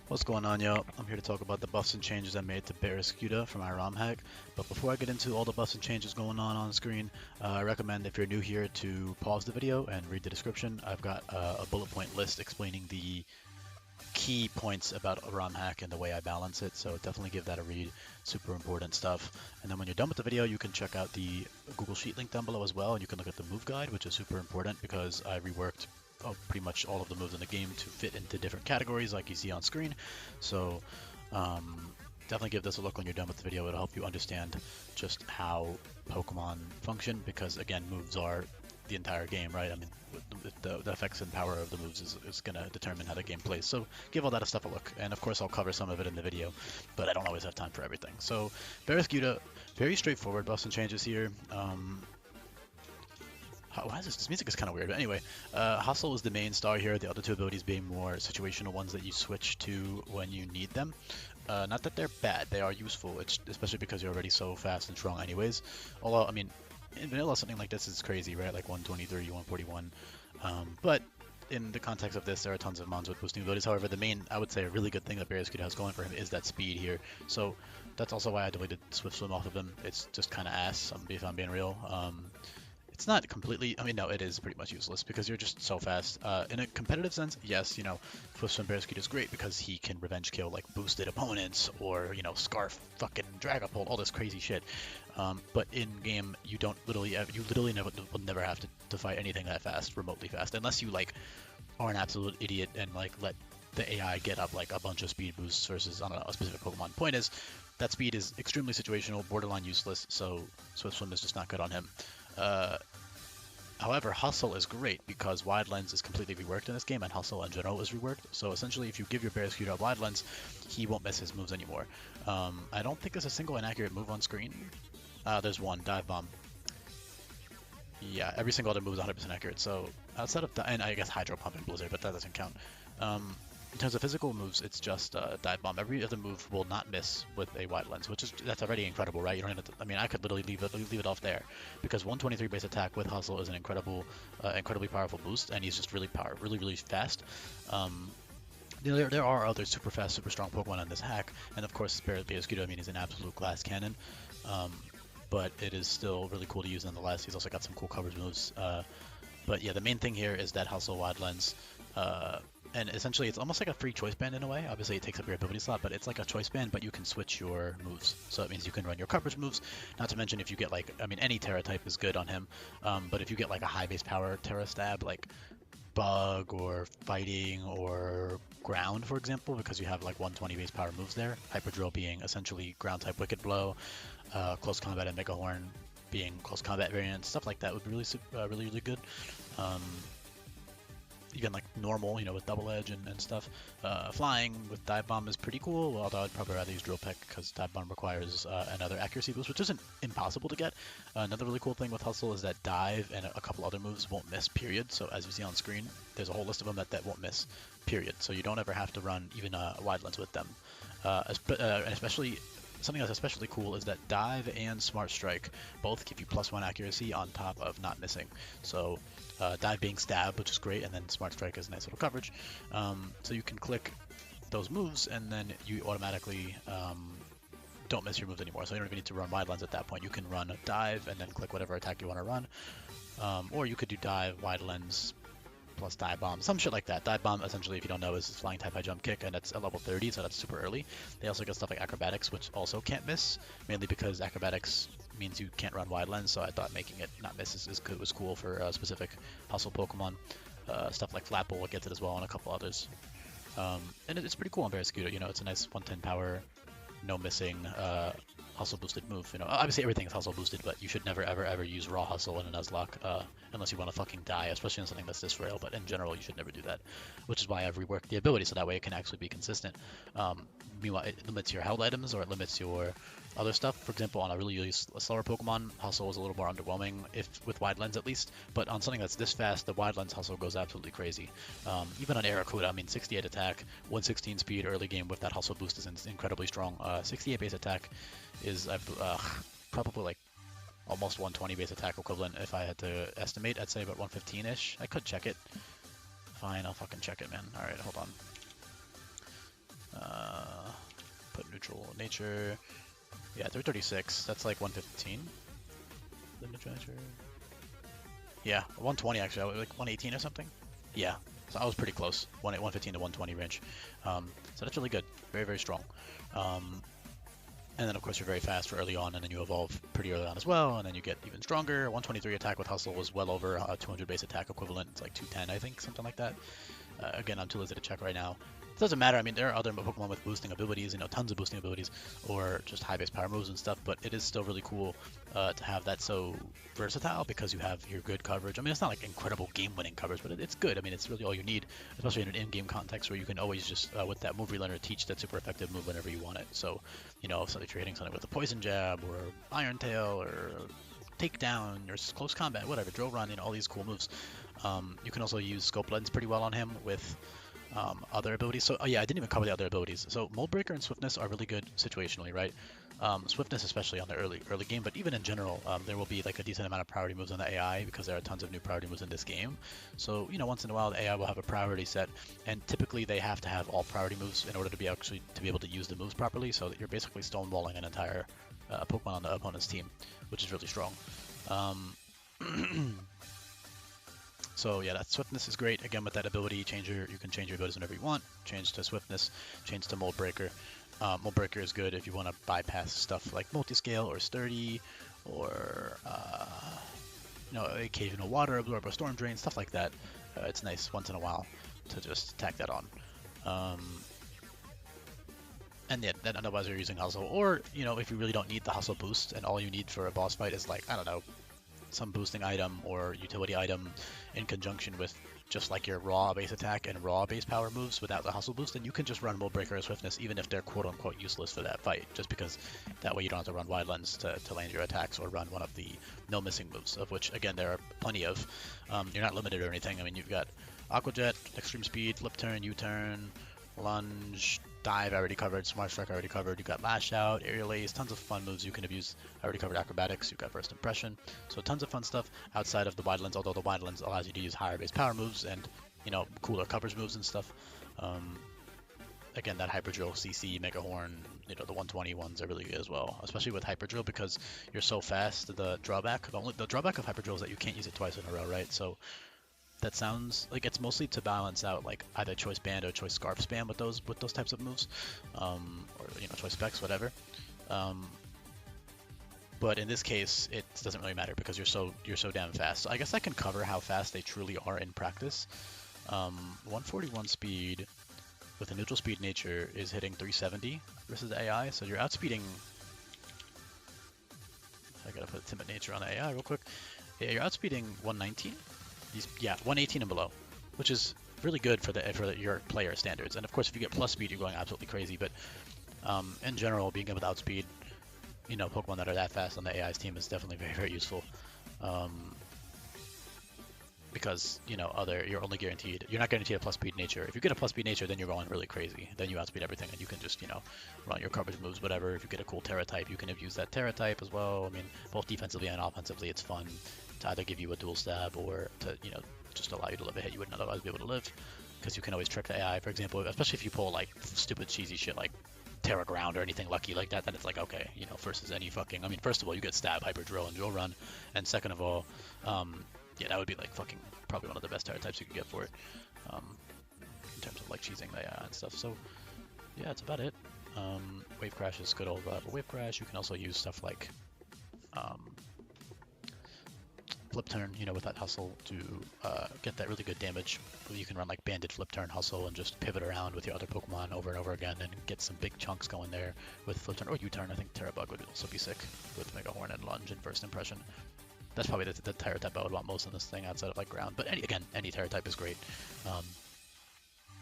What's going on, yo? I'm here to talk about the buffs and changes I made to Barraskewda from my ROM hack. But before I get into all the buffs and changes going on screen, I recommend if you're new here to pause the video and read the description. I've got a bullet point list explaining the key points about a ROM hack and the way I balance it, so definitely give that a read. Super important stuff. And then when you're done with the video, you can check out the Google Sheet link down below as well, and you can look at the move guide, which is super important because I reworked pretty much all of the moves in the game to fit into different categories like you see on screen. So definitely give this a look when you're done with the video. It'll help you understand just how Pokemon function because, again, moves are the entire game, right? I mean, the effects and power of the moves is going to determine how the game plays. So give all that stuff a look. And of course, I'll cover some of it in the video, but I don't always have time for everything. So Barraskewda, very straightforward buffs and changes here. Why is this? This music is kind of weird. But anyway, Hustle is the main star here. The other two abilities being more situational ones that you switch to when you need them. Not that they're bad. They are useful. It's especially because you're already so fast and strong anyways. Although, I mean, in vanilla, something like this is crazy, right? Like 123, 141. But in the context of this, there are tons of mons with boosting abilities. However, the main, I would say, a really good thing that Barraskewda has going for him is that speed here. So that's also why I deleted Swift Swim off of him. It's just kind of ass, if I'm being real. It's not completely, I mean, no, it is pretty much useless because you're just so fast. In a competitive sense, yes, Swift Swim Barraskewda is great because he can revenge kill like boosted opponents or, Scarf fucking Dragapult, all this crazy shit. But in game, you literally will never have to fight anything that fast, remotely fast, unless you like are an absolute idiot and like let the AI get up like a bunch of speed boosts versus, I don't know, a specific Pokemon. Point is, that speed is extremely situational, borderline useless, so Swift Swim is just not good on him. Uh, However, Hustle is great because Wide Lens is completely reworked in this game, and Hustle in general is reworked. So essentially, if you give your Barraskewda a Wide Lens, he won't miss his moves anymore. I don't think there's a single inaccurate move on screen. There's one, Dive Bomb. Yeah, every single other move is 100% accurate. So outside of and I guess Hydro Pump and Blizzard, but that doesn't count. In terms of physical moves, it's just Dive Bomb. Every other move will not miss with a Wide Lens, that's already incredible, right? You don't have to, I mean, I could literally leave it off there because 123 base attack with Hustle is an incredibly powerful boost, and he's just really fast. There are other super fast, super strong Pokemon on this hack, and of course, Barraskewda, I mean, is an absolute glass cannon. Um, but it is still really cool to use nonetheless. He's also got some cool coverage moves. But yeah, the main thing here is that Hustle Wide Lens. And essentially, it's almost like a free choice band in a way. Obviously, it takes up your ability slot, but it's like a choice band, but you can switch your moves. So it means you can run your coverage moves. Not to mention, if you get like, I mean, any Terra type is good on him. But if you get like a high base power Terra stab, like Bug or Fighting or Ground, for example, because you have like 120 base power moves there. Hyper Drill being essentially ground type Wicked Blow, Close Combat and Mega Horn being close combat variants, stuff like that would be really good. Um, Even like normal, with double edge and stuff. Flying with dive bomb is pretty cool, although I'd probably rather use drill peck because dive bomb requires another accuracy boost, which isn't impossible to get. Another really cool thing with hustle is that dive and a couple other moves won't miss, period. So as you see on screen, there's a whole list of them that won't miss, period. So you don't ever have to run even a wide lens with them. And especially something that's especially cool is that dive and smart strike both give you +1 accuracy on top of not missing. So dive being stab, which is great, and then smart strike is nice little coverage. So you can click those moves, and then you automatically don't miss your moves anymore. So you don't even need to run wide lens at that point. You can run dive and then click whatever attack you want to run, or you could do dive, wide lens, plus dive bomb, some shit like that. Dive bomb, essentially, if you don't know, is flying type high jump kick, and it's a level 30, so that's super early. They also get stuff like acrobatics, which also can't miss, mainly because acrobatics means you can't run wide lens. So I thought making it not miss was cool for specific hustle Pokemon. Stuff like Flapple will get it as well, and a couple others. And it's pretty cool on Barraskewda. It's a nice 110 power, no missing hustle boosted move. Obviously everything is hustle boosted, but you should never ever use raw hustle in a nuzlocke unless you want to fucking die, especially in something that's this frail. But in general, you should never do that, which is why I've reworked the ability so that way it can actually be consistent. Meanwhile, it limits your held items, or it limits your other stuff. For example, on a really slower Pokemon, hustle is a little more underwhelming, if with wide lens at least. But on something that's this fast, the wide lens hustle goes absolutely crazy. Even on Barraskewda, I mean, 68 attack, 116 speed early game with that hustle boost is incredibly strong. 68 base attack is probably like almost 120 base attack equivalent. If I had to estimate, I'd say about 115-ish. I could check it. Fine, I'll fucking check it, man. Alright, hold on. neutral nature. Yeah, 336. That's like 115. The neutral nature. Yeah, 120 actually. Like 118 or something. Yeah, so I was pretty close. 115 to 120 range. So that's really good. Very, very strong. And then of course you're very fast for early on, and then you evolve pretty early on as well, and then you get even stronger. 123 attack with hustle was well over 200 base attack equivalent. It's like 210, I think, something like that. Again, I'm too lazy to check right now. It doesn't matter. I mean, there are other Pokemon with boosting abilities, tons of boosting abilities, or just high base power moves and stuff, but it is still really cool to have that so versatile because you have your good coverage. I mean, it's not like incredible game-winning coverage, but it's good. I mean, it's really all you need, especially in an in-game context where you can always just, with that move relearner, teach that super effective move whenever you want it. So, if you're hitting something with a Poison Jab, or Iron Tail, or Takedown, or Close Combat, whatever, Drill Run, all these cool moves. You can also use Scope Lens pretty well on him with other abilities. So, yeah, I didn't even cover the other abilities. So, Mold Breaker and Swiftness are really good situationally, right? Swiftness especially on the early game, but even in general, there will be like a decent amount of priority moves on the AI because there are tons of new priority moves in this game. So, once in a while, the AI will have a priority set, and typically they have to have all priority moves in order to be able to use the moves properly. So that you're basically stonewalling an entire Pokemon on the opponent's team, which is really strong. So yeah, that Swiftness is great. Again, with that ability changer, you can change your abilities whenever you want. Change to Swiftness, change to Mold Breaker. Mold Breaker is good if you want to bypass stuff like Multiscale or Sturdy, or occasional Water Absorb or Storm Drain, stuff like that. It's nice once in a while to just tack that on. And yeah, then otherwise you're using Hustle, or if you really don't need the Hustle boost and all you need for a boss fight is like, I don't know, some boosting item or utility item in conjunction with just like your raw base attack and raw base power moves without the hustle boost, then you can just run Mold Breaker or Swiftness even if they're quote unquote useless for that fight, just because that way you don't have to run Wide Lens to land your attacks or run one of the no missing moves, of which again there are plenty of. You're not limited or anything. I mean, you've got Aqua Jet, Extreme Speed, Flip Turn, U-Turn, Lunge, Dive I already covered, Smart Strike I already covered, you've got Lash Out, Aerial Ace, tons of fun moves you can abuse. I already covered Acrobatics, you've got First Impression, so tons of fun stuff outside of the Wide Lens, although the Wide Lens allows you to use higher base power moves and, cooler coverage moves and stuff. Again, that Hyper Drill, CC, Mega Horn, the 120 ones are really good as well, especially with Hyper Drill because you're so fast. The drawback of Hyper Drill is that you can't use it twice in a row, right? So that sounds like it's mostly to balance out like either choice band or choice scarf spam with those types of moves, or choice specs, whatever. But in this case, it doesn't really matter because you're so damn fast. So I guess I can cover how fast they truly are in practice. 141 speed with a neutral speed nature is hitting 370 versus AI, so you're outspeeding. I gotta put timid nature on the AI real quick. Yeah, you're outspeeding 119. Yeah, 118 and below, which is really good for your player standards. And of course, if you get plus speed, you're going absolutely crazy. But in general, being able to outspeed, Pokemon that are that fast on the AI's team is definitely very, very useful. Because you're not guaranteed a plus speed nature. If you get a plus speed nature, then you're going really crazy. Then you outspeed everything, and you can just run your coverage moves, whatever. If you get a cool Terra type, you can abuse that Terra type as well. I mean, both defensively and offensively, it's fun to either give you a dual stab or to just allow you to live a hit you wouldn't otherwise be able to live, because you can always trick the AI, for example, especially if you pull like stupid cheesy shit like Terra Ground or anything lucky like that, then it's like, okay, versus any fucking, I mean, first of all, you get Stab, Hyper Drill, and Drill Run, and second of all, yeah, that would be like fucking probably one of the best Terra types you could get for it, in terms of like cheesing the AI and stuff. So yeah, that's about it. Wave Crash is good old Wave Crash. You can also use stuff like Flip Turn, with that hustle to get that really good damage. You can run like Banded, Flip Turn, Hustle, and just pivot around with your other Pokemon over and over again and get some big chunks going there with Flip Turn or U-Turn. I think Terra Bug would also be sick with Mega Horn and Lunge and First Impression. That's probably the Terra type I would want most in this thing outside of like Ground. But any Terra type is great.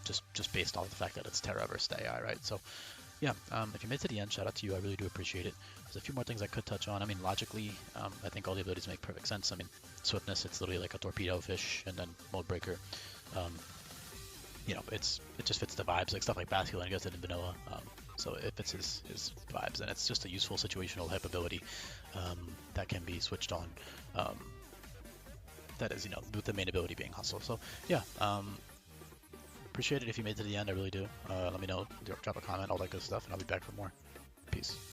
Just based on the fact that it's Terra versus the AI, right? So yeah, if you made it to the end, shout out to you. I really do appreciate it. There's a few more things I could touch on. I mean, logically, I think all the abilities make perfect sense. I mean, Swiftness, it's literally like a torpedo fish, and then Mold Breaker. It just fits the vibes. Like stuff like Basculin gets it in vanilla, so it fits his vibes, and it's just a useful situational type ability that can be switched on. That is, with the main ability being Hustle. So yeah. Appreciate it if you made it to the end. I really do. Let me know. Drop a comment, all that good stuff, and I'll be back for more. Peace.